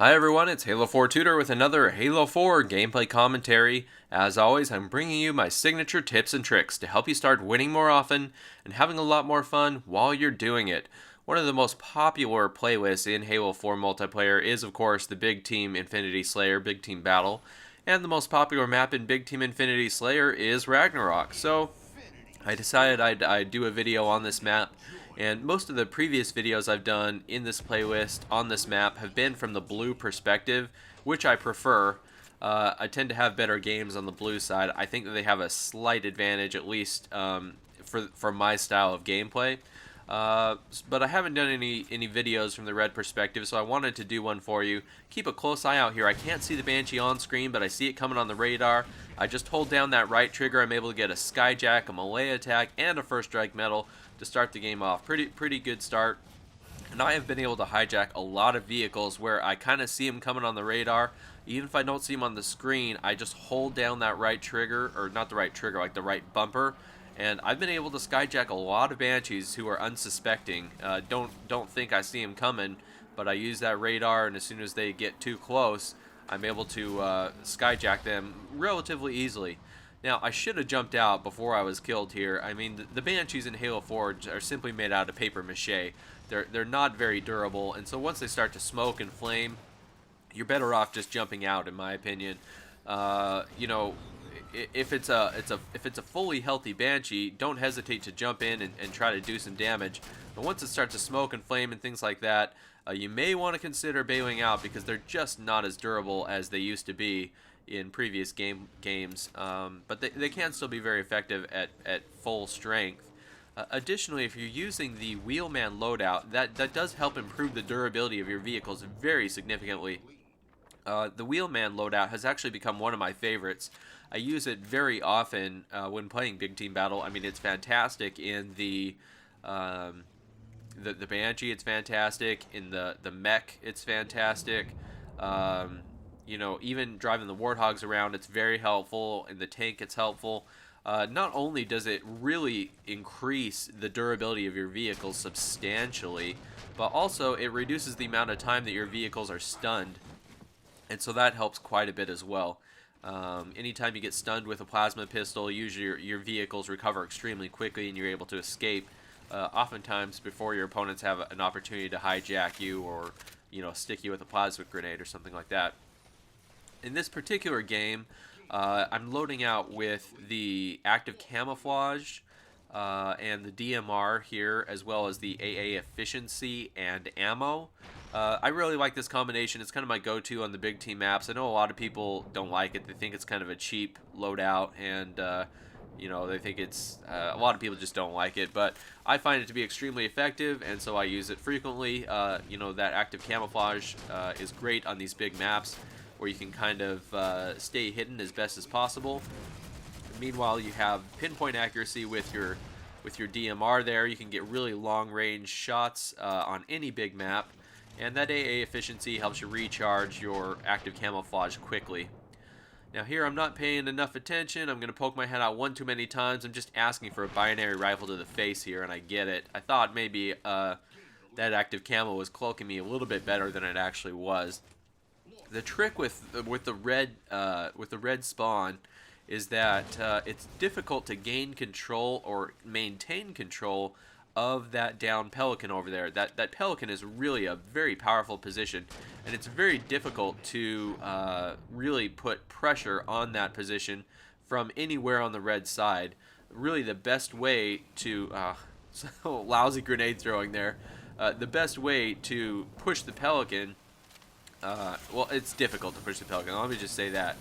Hi everyone, it's Halo 4 Tutor with another Halo 4 gameplay commentary. As always, I'm bringing you my signature tips and tricks to help you start winning more often and having a lot more fun while you're doing it. One of the most popular playlists in Halo 4 multiplayer is, of course, the Big Team Infinity Slayer Big Team Battle, and the most popular map in Big Team Infinity Slayer is Ragnarok. So I decided I'd do a video on this map, and most of the previous videos I've done in this playlist on this map have been from the blue perspective, which I prefer. I tend to have better games on the blue side. I think that they have a slight advantage, at least for my style of gameplay. But I haven't done any videos from the red perspective, so I wanted to do one for you. Keep a close eye out here. I can't see the Banshee on screen, but I see it coming on the radar. I just hold down that right trigger. I'm able to get a Skyjack, a melee attack, and a first strike medal to start the game off. Pretty good start. And I have been able to hijack a lot of vehicles where I kind of see them coming on the radar. Even if I don't see them on the screen, I just hold down that right trigger, or not the right trigger, like the right bumper. And I've been able to skyjack a lot of Banshees who are unsuspecting. Don't think I see them coming, but I use that radar, and as soon as they get too close, I'm able to skyjack them relatively easily. Now, I should have jumped out before I was killed here. I mean, the Banshees in Halo 4 are simply made out of paper mache. They're not very durable, and so once they start to smoke and flame, you're better off just jumping out, in my opinion. You know, if it's a fully healthy Banshee, don't hesitate to jump in and try to do some damage. But once it starts to smoke and flame and things like that, you may want to consider bailing out because they're just not as durable as they used to be in previous games. But they can still be very effective at full strength. Additionally, if you're using the Wheelman loadout, that does help improve the durability of your vehicles very significantly. The Wheelman loadout has actually become one of my favorites. I use it very often when playing Big Team Battle. I mean, it's fantastic in the Banshee. It's fantastic in the mech. It's fantastic. You know, even driving the Warthogs around, it's very helpful. In the tank, it's helpful. Not only does it really increase the durability of your vehicles substantially, but also it reduces the amount of time that your vehicles are stunned. And so that helps quite a bit as well. Anytime you get stunned with a plasma pistol, usually your vehicles recover extremely quickly and you're able to escape. Oftentimes before your opponents have an opportunity to hijack you or, you know, stick you with a plasma grenade or something like that. In this particular game, I'm loading out with the active camouflage and the DMR here, as well as the AA efficiency and ammo. I really like this combination. It's kind of my go-to on the big team maps. I know a lot of people don't like it. They think it's kind of a cheap loadout, and you know, they think it's a lot of people just don't like it. But I find it to be extremely effective, and so I use it frequently. You know, that active camouflage is great on these big maps, where you can kind of stay hidden as best as possible. Meanwhile, you have pinpoint accuracy with your DMR there. You can get really long-range shots on any big map. And that AA efficiency helps you recharge your active camouflage quickly. Now here I'm not paying enough attention. I'm going to poke my head out one too many times. I'm just asking for a binary rifle to the face here, and I get it. I thought maybe that active camo was cloaking me a little bit better than it actually was. The trick with the red spawn is that it's difficult to gain control or maintain control of that down Pelican over there. That Pelican is really a very powerful position, and it's very difficult to really put pressure on that position from anywhere on the red side. Really the best way to so lousy grenade throwing there. The best way to push the Pelican, well, it's difficult to push the Pelican, let me just say that.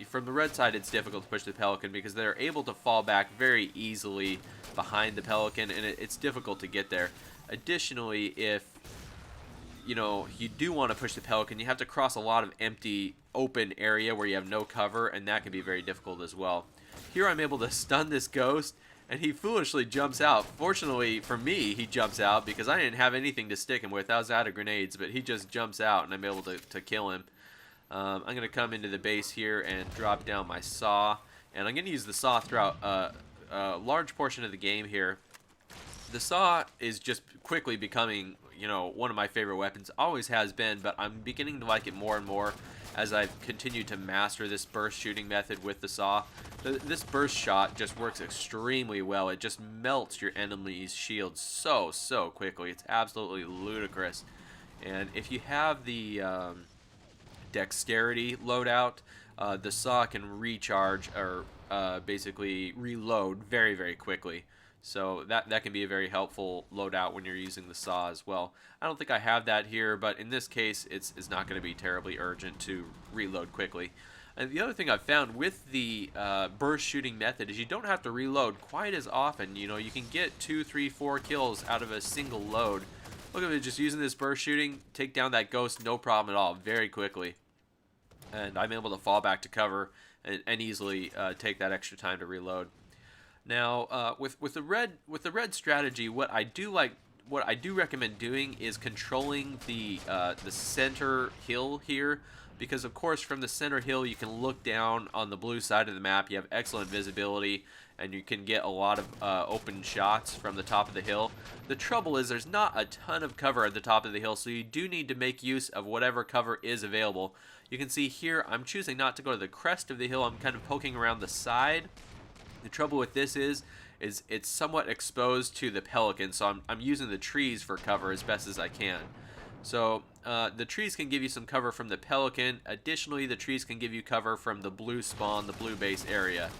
From the red side, it's difficult to push the Pelican because they're able to fall back very easily behind the Pelican, and it's difficult to get there. Additionally, if you know you do want to push the Pelican, you have to cross a lot of empty open area where you have no cover, and that can be very difficult as well. Here I'm able to stun this ghost, and he foolishly jumps out. Fortunately for me, he jumps out because I didn't have anything to stick him with. I was out of grenades, but he just jumps out, and I'm able to kill him. I'm going to come into the base here and drop down my saw, and I'm going to use the saw throughout a large portion of the game here. The saw is just quickly becoming, you know, one of my favorite weapons, always has been, but I'm beginning to like it more and more as I've continued to master this burst shooting method with the saw. This burst shot just works extremely well. It just melts your enemy's shields so quickly. It's absolutely ludicrous. And if you have the dexterity loadout, the saw can recharge or basically reload very quickly. So that can be a very helpful loadout when you're using the saw as well. I don't think I have that here, but in this case, it's not going to be terribly urgent to reload quickly. And the other thing I've found with the burst shooting method is you don't have to reload quite as often. You know, you can get 2, 3, 4 kills out of a single load. Look at it, just using this burst shooting, take down that ghost, no problem at all, very quickly. And I'm able to fall back to cover and easily take that extra time to reload. Now, with the red strategy, what I do recommend doing is controlling the center hill here, because of course from the center hill you can look down on the blue side of the map. You have excellent visibility, and you can get a lot of open shots from the top of the hill. The trouble is there's not a ton of cover at the top of the hill, so you do need to make use of whatever cover is available. You can see here I'm choosing not to go to the crest of the hill. I'm kind of poking around the side. The trouble with this is it's somewhat exposed to the pelican, so I'm using the trees for cover as best as I can. So the trees can give you some cover from the pelican. Additionally, the trees can give you cover from the blue spawn, the blue base area.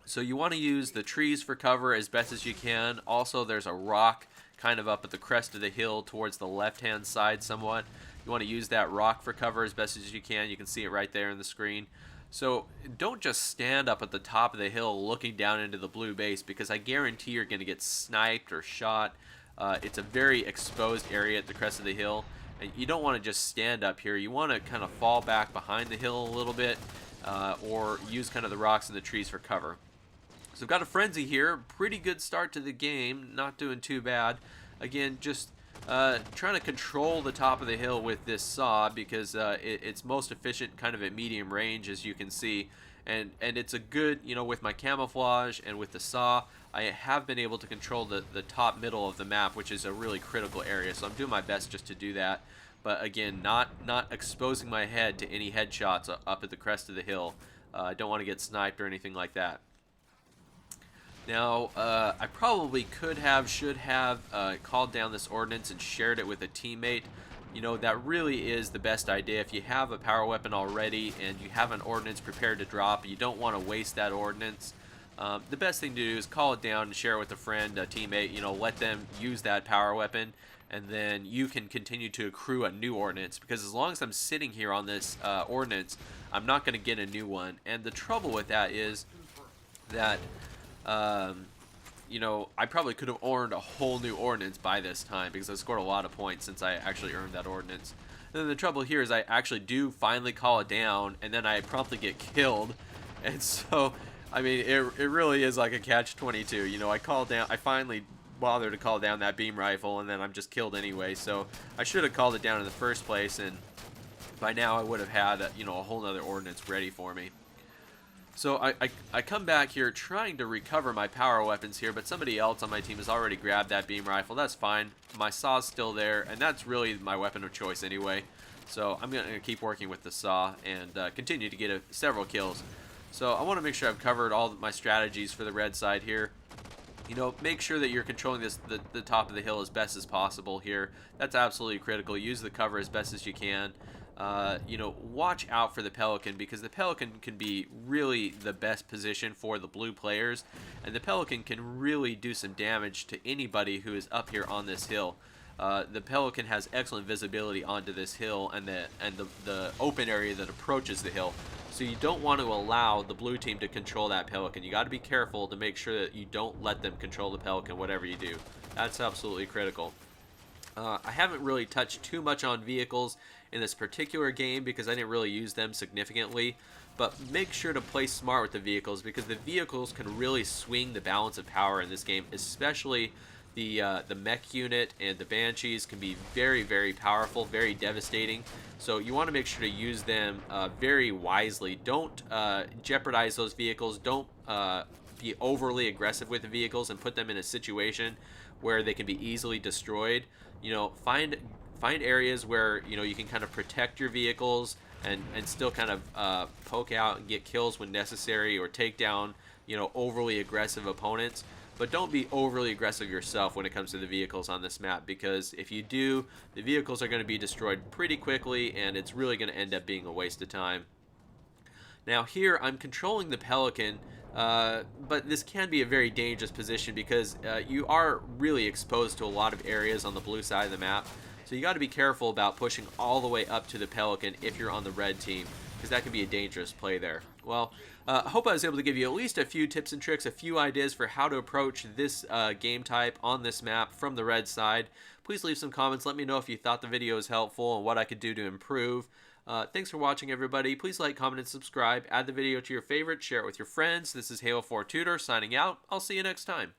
So you want to use the trees for cover as best as you can. Also, there's a rock kind of up at the crest of the hill towards the left-hand side somewhat. You want to use that rock for cover as best as you can. You can see it right there in the screen. So don't just stand up at the top of the hill looking down into the blue base, because I guarantee you're going to get sniped or shot. It's a very exposed area at the crest of the hill, and you don't want to just stand up here. You want to kind of fall back behind the hill a little bit, or use kind of the rocks and the trees for cover. So I've got a frenzy here. Pretty good start to the game. Not doing too bad. Again, just trying to control the top of the hill with this saw, because it's most efficient kind of at medium range, as you can see. And it's a good, you know, with my camouflage and with the saw, I have been able to control the top middle of the map, which is a really critical area. So I'm doing my best just to do that. But again, not exposing my head to any headshots up at the crest of the hill. I don't want to get sniped or anything like that. Now, I probably should have called down this ordnance and shared it with a teammate. You know, that really is the best idea. If you have a power weapon already and you have an ordnance prepared to drop, you don't want to waste that ordnance. The best thing to do is call it down and share it with a friend, a teammate. You know, let them use that power weapon, and then you can continue to accrue a new ordnance. Because as long as I'm sitting here on this ordnance, I'm not going to get a new one. And the trouble with that is that you know, I probably could have earned a whole new ordnance by this time, because I scored a lot of points since I actually earned that ordnance. And then the trouble here is I actually do finally call it down, and then I promptly get killed. And so, I mean, it really is like a catch-22. You know, I finally bothered to call down that beam rifle, and then I'm just killed anyway. So I should have called it down in the first place, and by now I would have had you know, a whole nother ordnance ready for me. So I come back here trying to recover my power weapons here, but somebody else on my team has already grabbed that beam rifle. That's fine. My saw's still there, and that's really my weapon of choice anyway. So I'm going to keep working with the saw and continue to get several kills. So I want to make sure I've covered all of my strategies for the red side here. You know, make sure that you're controlling the top of the hill as best as possible here. That's absolutely critical. Use the cover as best as you can. You know, watch out for the pelican, because the pelican can be really the best position for the blue players, and the pelican can really do some damage to anybody who is up here on this hill. The pelican has excellent visibility onto this hill and the open area that approaches the hill. So you don't want to allow the blue team to control that pelican. You got to be careful to make sure that you don't let them control the pelican, whatever you do. That's absolutely critical. I haven't really touched too much on vehicles in this particular game because I didn't really use them significantly, but make sure to play smart with the vehicles, because the vehicles can really swing the balance of power in this game, especially the mech unit and the banshees can be very powerful, very devastating. So you want to make sure to use them very wisely. Don't jeopardize those vehicles. Don't be overly aggressive with the vehicles and put them in a situation where they can be easily destroyed. Find areas where you can kind of protect your vehicles and still kind of poke out and get kills when necessary, or take down overly aggressive opponents. But don't be overly aggressive yourself when it comes to the vehicles on this map, because if you do, the vehicles are going to be destroyed pretty quickly, and it's really going to end up being a waste of time. Now here I'm controlling the Pelican, but this can be a very dangerous position because you are really exposed to a lot of areas on the blue side of the map. So you got to be careful about pushing all the way up to the Pelican if you're on the red team, because that can be a dangerous play there. Well, I hope I was able to give you at least a few tips and tricks, a few ideas for how to approach this game type on this map from the red side. Please leave some comments. Let me know if you thought the video was helpful and what I could do to improve. Thanks for watching, everybody. Please like, comment, and subscribe. Add the video to your favorites. Share it with your friends. This is Halo 4 Tutor signing out. I'll see you next time.